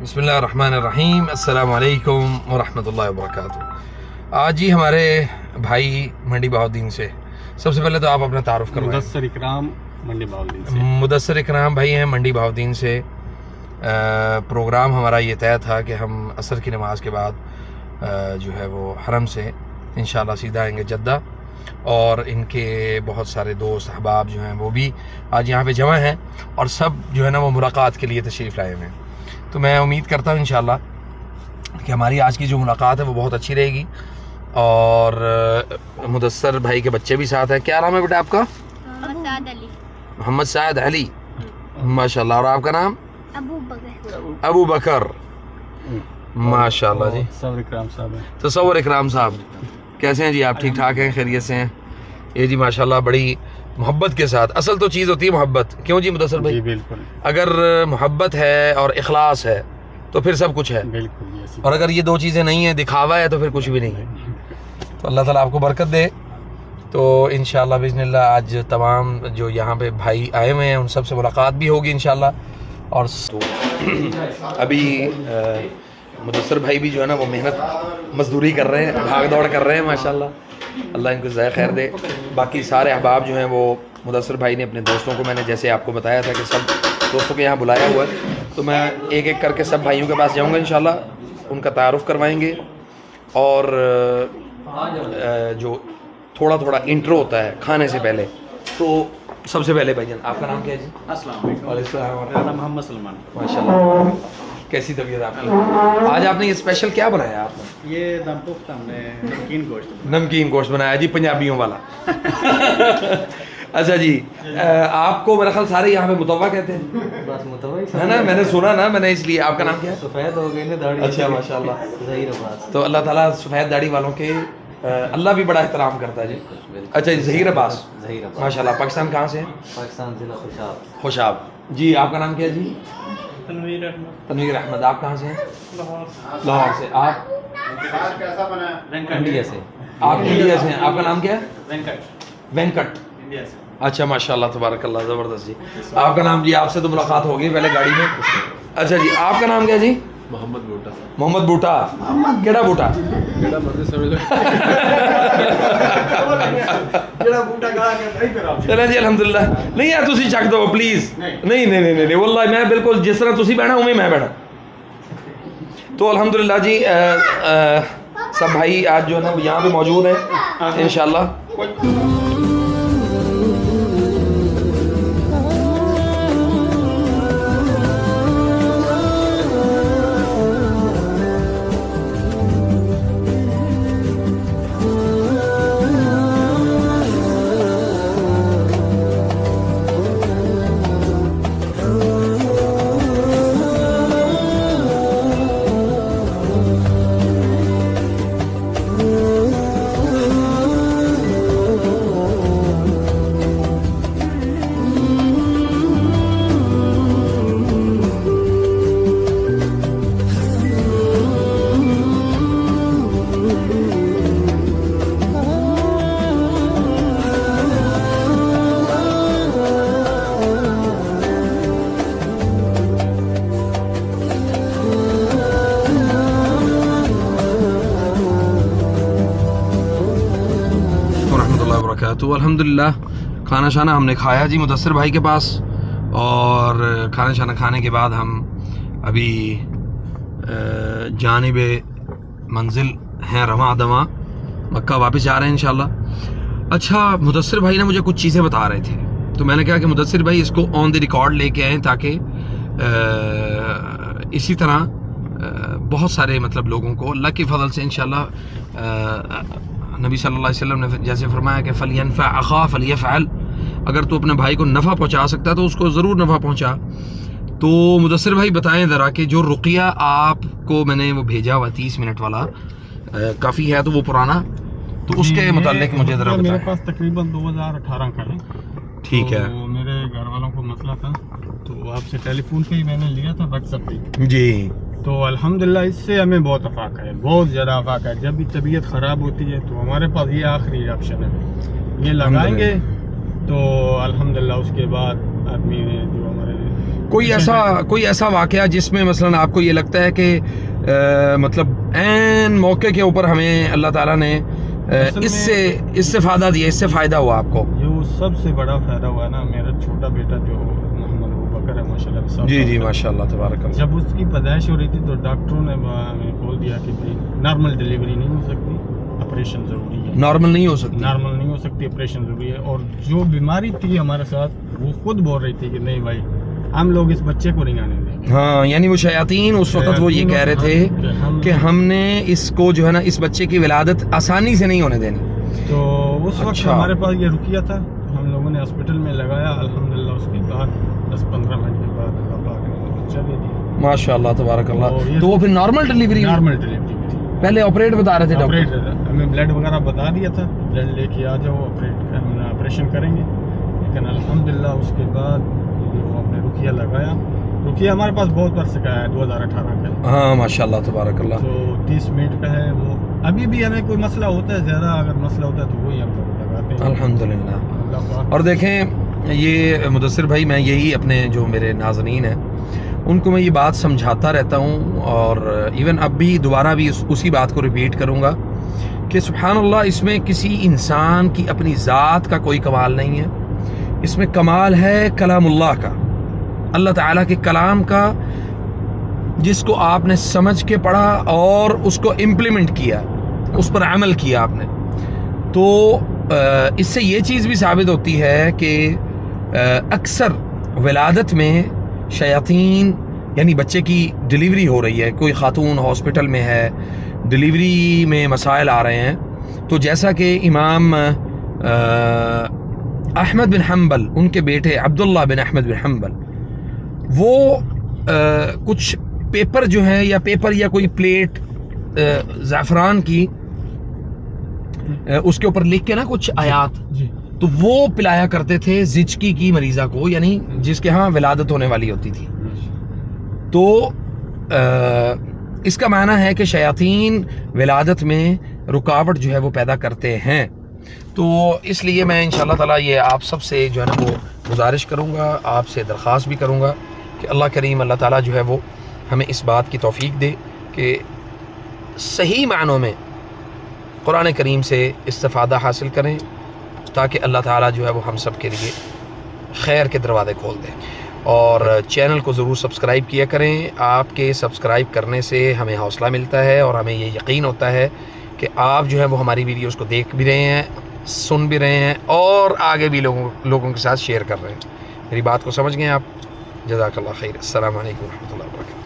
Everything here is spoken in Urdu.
بسم اللہ الرحمن الرحیم، السلام علیکم ورحمۃ اللہ وبرکاتہ۔ آج جی ہمارے بھائی منڈی بہاؤالدین سے، سب سے پہلے تو آپ اپنا تعارف کروائیں۔ مدثر اکرام منڈی بہاؤالدین سے۔ مدثر اکرام بھائی ہیں منڈی بہاؤالدین سے۔ پروگرام ہمارا یہ طے تھا کہ ہم عصر کی نماز کے بعد جو ہے وہ حرم سے انشاءاللہ سیدھا آئیں گے جدہ، اور ان کے بہت سارے دوست احباب جو ہیں وہ بھی آج یہاں پہ جمع ہیں، اور سب جو ہے نا وہ ملاقات کے لیے تشریف لائے ہوئے ہیں۔ تو میں امید کرتا ہوں انشاءاللہ کہ ہماری آج کی جو ملاقات ہے وہ بہت اچھی رہے گی، اور مدثر بھائی کے بچے بھی ساتھ ہیں۔ کیا نام ہے بیٹا آپ کا؟ محمد سعد علی، ماشاءاللہ۔ اور آپ کا نام؟ ابو بکر، ماشاءاللہ جی۔ تصور اکرام صاحب ہیں۔ تصور اکرام صاحب، کیسے ہیں جی آپ؟ ٹھیک ٹھاک ہیں؟ خیریت سے ہیں؟ یہ جی ماشاءاللہ بڑی محبت کے ساتھ، اصل تو چیز ہوتی ہے محبت، کیوں جی مدثر بھائی؟ جی بالکل، اگر محبت ہے اور اخلاص ہے تو پھر سب کچھ ہے، بالکل۔ اور اگر یہ دو چیزیں نہیں ہیں، دکھاوا ہے، تو پھر کچھ بھی نہیں ہے۔ تو اللہ تعالیٰ آپ کو برکت دے۔ تو انشاءاللہ بإذن اللہ آج تمام جو یہاں پہ بھائی آئے ہوئے ہیں ان سب سے ملاقات بھی ہوگی انشاءاللہ۔ اور ابھی مدثر بھائی بھی جو ہے نا وہ محنت مزدوری کر رہے ہیں، بھاگ دوڑ کر رہے ہیں ماشاءاللہ، اللہ ان کو جزائے خیر دے۔ باقی سارے احباب جو ہیں وہ مدثر بھائی نے اپنے دوستوں کو، میں نے جیسے آپ کو بتایا تھا کہ سب دوستوں کے یہاں بلایا ہوا ہے، تو میں ایک ایک کر کے سب بھائیوں کے پاس جاؤں گا انشاءاللہ، ان کا تعارف کروائیں گے، اور جو تھوڑا تھوڑا انٹرو ہوتا ہے کھانے سے پہلے، تو سب سے پہلے بھائی جان آپ کا نام کیا ہے جی؟ السلام علیکم۔ وعلیکم السلام۔ میرا نام محمد سلمان۔ ماشاءاللہ، کیسی طبیعت آپ کی؟ آج آپ نے یہ اسپیشل کیا بنایا آپ نے؟ یہ دم پختہ ہم نے نمکین گوشت نمکین گوشت بنایا جی، پنجابیوں والا۔ اچھا جی، آپ کو میرا خیال سارے یہاں پہ متوا کہتے ہیں، بس متوئی ہے نا؟ میں نے سنا نا، میں نے اس لیے۔ آپ کا نام کیا ہے؟ سفید ہو گئی نا داڑھی۔ اچھا ماشاءاللہ، ظہیر عباس۔ تو اللہ تعالیٰ سفید داڑھی والوں کے اللہ بھی بڑا احترام کرتا ہے جی۔ اچھا جی، ظہیر عباس، ظہیر عباس، ماشاءاللہ۔ پاکستان کہاں سے ہیں؟ پاکستان ضلع خوشاب۔ خوشاب جی۔ آپ کا نام کیا ہے جی؟ تنویر احمد۔ تنویر احمد۔ آپ کہاں سے ہیں؟ لاہور سے۔ آپ انڈیا سے۔ آپ انڈیا سے ہیں۔ آپ کا نام کیا ہے؟ وینکٹ۔ انڈیا سے۔ اچھا ماشاءاللہ، تبارک اللہ، زبردست جی۔ آپ کا نام جی؟ آپ سے تو ملاقات ہوگی پہلے گاڑی میں۔ اچھا جی، آپ کا نام کیا جی؟ محمد بوٹا۔ محمد بوٹا، کیڑا بوٹا؟ کیڑا مرضی سمجھ لو۔ چلیں جی الحمدللہ۔ نہیں یار تسی چک دو پلیز۔ نہیں نہیں نہیں نہیں، واللہ میں بالکل جس طرح تسی بیٹھا ہوں میں بیٹھا۔ تو الحمدللہ جی سب بھائی آج جو ہے نا یہاں پہ موجود ہیں انشاءاللہ۔ تو الحمدللہ کھانا شانا ہم نے کھایا جی مدثر بھائی کے پاس، اور کھانا شانا کھانے کے بعد ہم ابھی جانب منزل ہیں رواں دواں مکہ واپس جا رہے ہیں انشاءاللہ۔ اچھا، مدثر بھائی نے مجھے کچھ چیزیں بتا رہے تھے، تو میں نے کہا کہ مدثر بھائی اس کو آن دی ریکارڈ لے کے آئیں، تاکہ اسی طرح بہت سارے مطلب لوگوں کو اللہ کے فضل سے انشاءاللہ نبی صلی اللہ علیہ وسلم نے جیسے فرمایا کہ فَلْيَنْفَعْ أَخَاهُ فَلْيَفْعَلْ، اگر تو اپنے بھائی کو نفع پہنچا سکتا ہے تو اس کو ضرور نفع پہنچا۔ تو مدثر بھائی بتائیں ذرا کہ جو رقیہ آپ کو میں نے وہ بھیجا ہوا 30 منٹ والا، کافی ہے تو وہ پرانا، تو اس کے متعلق مجھے ذرا بتائیں۔ میرے پاس تقریباً 2018 کا ہے۔ ٹھیک ہے۔ تو میرے گھر والوں کو مسئلہ تھا، تو آپ سے ٹیلی فون پہ ہی میں نے لیا تھا، واٹس ایپ پہ جی۔ تو الحمدللہ اس سے ہمیں بہت افاق ہے، بہت زیادہ افاق ہے۔ جب بھی طبیعت خراب ہوتی ہے تو ہمارے پاس یہ آخری آپشن ہے، یہ لگائیں گے تو الحمدللہ اس کے بعد آدمی جو ہمارے کوئی ایسا واقعہ جس میں مثلا آپ کو یہ لگتا ہے کہ مطلب عین موقع کے اوپر ہمیں اللہ تعالیٰ نے اس سے فائدہ دیا، اس سے فائدہ ہوا آپ کو؟ جو سب سے بڑا فائدہ ہوا نا، میرا چھوٹا بیٹا جو محمد ابوبکر ہے ماشاء اللہ، جی ماشاء اللہ تبارک اللہ، جب اس کی پیدائش ہو رہی تھی تو ڈاکٹروں نے بول دیا کہ نارمل ڈلیوری نہیں ہو سکتی، آپریشن ضروری ہے۔ نارمل نہیں ہو سکتی، نارمل نہیں ہو سکتی، آپریشن ضروری ہے۔ اور جو بیماری تھی ہمارے ساتھ وہ خود بول رہی تھی کہ نہیں بھائی ہم لوگ اس بچے کو نہیں آنے دیں گے۔ ہاں، یعنی وہ شیاطین اس وقت وہ یہ کہہ رہے تھے کہ ہم نے اس کو جو ہے نا اس بچے کی ولادت آسانی سے نہیں ہونے دینی۔ تو اس وقت ہمارے پاس یہ رکیہ تھا، ہم لوگوں نے ہاسپٹل میں لگایا، الحمدللہ اس کے بعد 10-15 منٹ کے بعد اللہ پاک نے بچہ دے دیا ماشاء اللہ تبارک اللہ۔ تو وہ پھر نارمل ڈلیوری تھی، پہلے آپریٹ بتا رہے تھے ڈاکٹر؟ ہمیں بلڈ وغیرہ بتا دیا تھا، بلڈ لے کے آ جاؤ ہم آپریشن کریں گے، لیکن الحمدللہ اس کے بعد وہ ہم نے رکیہ لگایا۔ رکیہ ہمارے پاس بہت عرصے کا ہے، 2018 کا ہے۔ ہاں ماشاء اللہ تبارک اللہ۔ تو 30 منٹ کا ہے وہ، ابھی بھی ہمیں کوئی مسئلہ ہوتا ہے زیادہ، اگر مسئلہ ہوتا ہے تو وہی ہم لگاتے ہیں الحمدللہ۔ اور دیکھیں یہ مدثر بھائی، میں یہی اپنے جو میرے ناظرین ہیں ان کو میں یہ بات سمجھاتا رہتا ہوں، اور ایون اب بھی دوبارہ بھی اسی بات کو ریپیٹ کروں گا کہ سبحان اللہ، اس میں کسی انسان کی اپنی ذات کا کوئی کمال نہیں ہے، اس میں کمال ہے کلام اللہ کا، اللہ تعالیٰ کے کلام کا، جس کو آپ نے سمجھ کے پڑھا اور اس کو امپلیمنٹ کیا، اس پر عمل کیا آپ نے۔ تو اس سے یہ چیز بھی ثابت ہوتی ہے کہ اکثر ولادت میں شیاطین، یعنی بچے کی ڈلیوری ہو رہی ہے، کوئی خاتون ہاسپٹل میں ہے، ڈلیوری میں مسائل آ رہے ہیں، تو جیسا کہ امام احمد بن حنبل، ان کے بیٹے عبداللہ بن احمد بن حنبل، وہ کچھ پیپر جو ہے یا کوئی پلیٹ زعفران کی، اس کے اوپر لکھ کے نا کچھ آیات، تو وہ پلایا کرتے تھے زچکی کی مریضہ کو، یعنی جس کے ہاں ولادت ہونے والی ہوتی تھی۔ تو اس کا معنی ہے کہ شیاطین ولادت میں رکاوٹ جو ہے وہ پیدا کرتے ہیں۔ تو اس لیے میں انشاءاللہ تعالی یہ آپ سب سے جو ہے نا وہ گزارش کروں گا، آپ سے درخواست بھی کروں گا کہ اللہ کریم اللہ تعالیٰ جو ہے وہ ہمیں اس بات کی توفیق دے کہ صحیح معنوں میں قرآن کریم سے استفادہ حاصل کریں، تاکہ اللہ تعالیٰ جو ہے وہ ہم سب کے لیے خیر کے دروازے کھول دیں۔ اور چینل کو ضرور سبسکرائب کیا کریں، آپ کے سبسکرائب کرنے سے ہمیں حوصلہ ملتا ہے اور ہمیں یہ یقین ہوتا ہے کہ آپ جو ہے وہ ہماری ویڈیوز کو دیکھ بھی رہے ہیں، سن بھی رہے ہیں، اور آگے بھی لوگوں کے ساتھ شیئر کر رہے ہیں۔ میری بات کو سمجھ گئے آپ؟ جزاک اللہ خیر۔ السلام علیکم ورحمۃ اللہ وبرکاتہ۔